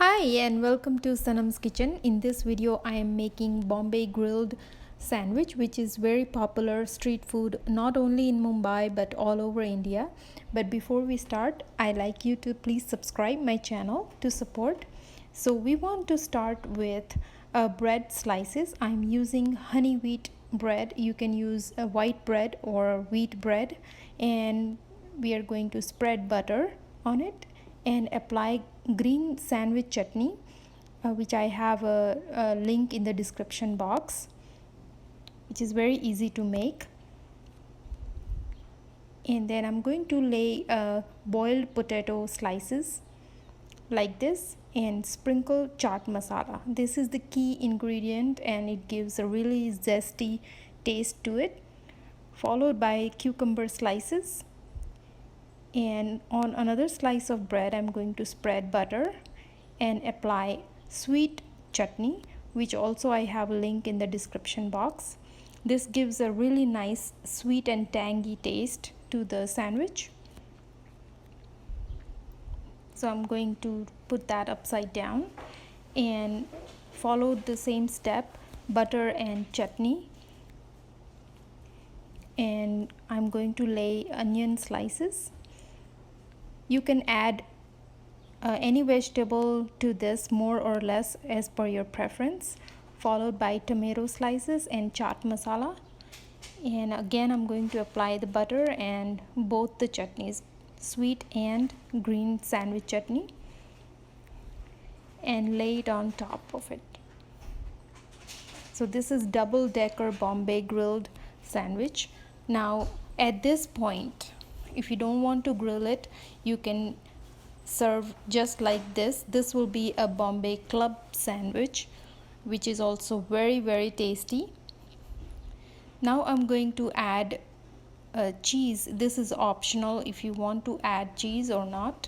Hi and welcome to Sanam's kitchen. In this video I am making Bombay grilled sandwich, which is very popular street food not only in Mumbai but all over India. But before we start, I like you to please subscribe my channel to support. So we want to start with bread slices. I'm using honey wheat bread. You can use a white bread or wheat bread, and we are going to spread butter on it and apply green sandwich chutney, which I have a link in the description box, which is very easy to make. And then I'm going to lay boiled potato slices like this and sprinkle chaat masala. This is the key ingredient and it gives a really zesty taste to it, followed by cucumber slices. And on another slice of bread I'm going to spread butter and apply sweet chutney, which also I have a link in the description box. This gives a really nice sweet and tangy taste to the sandwich. So I'm going to put that upside down and follow the same step, butter and chutney. And I'm going to lay onion slices. You can add any vegetable to this more or less as per your preference, followed by tomato slices and chaat masala. And again I'm going to apply the butter and both the chutneys, sweet and green sandwich chutney, and lay it on top of it. So this is double decker Bombay grilled sandwich. Now at this point, if you don't want to grill it, you can serve just like this. This will be a Bombay club sandwich, which is also very tasty. Now I'm going to add cheese. This is optional if you want to add cheese or not.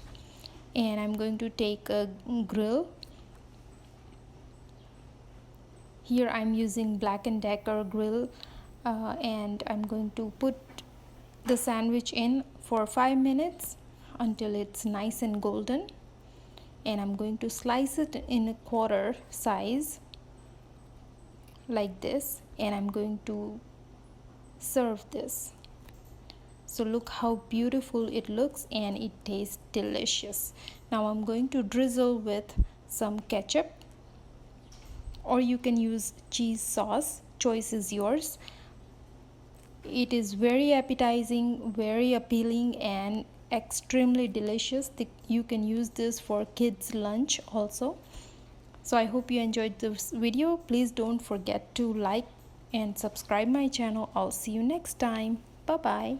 And I'm going to take a grill. Here I'm using Black & Decker grill, and I'm going to put the sandwich in for 5 minutes until it's nice and golden. And I'm going to slice it in a quarter size like this, and I'm going to serve this. So look how beautiful it looks and it tastes delicious. Now I'm going to drizzle with some ketchup, or you can use cheese sauce, choice is yours. It is very appetizing, very appealing, and extremely delicious. You can use this for kids lunch also. So I hope you enjoyed this video. Please don't forget to like and subscribe my channel. I'll see you next time. Bye bye.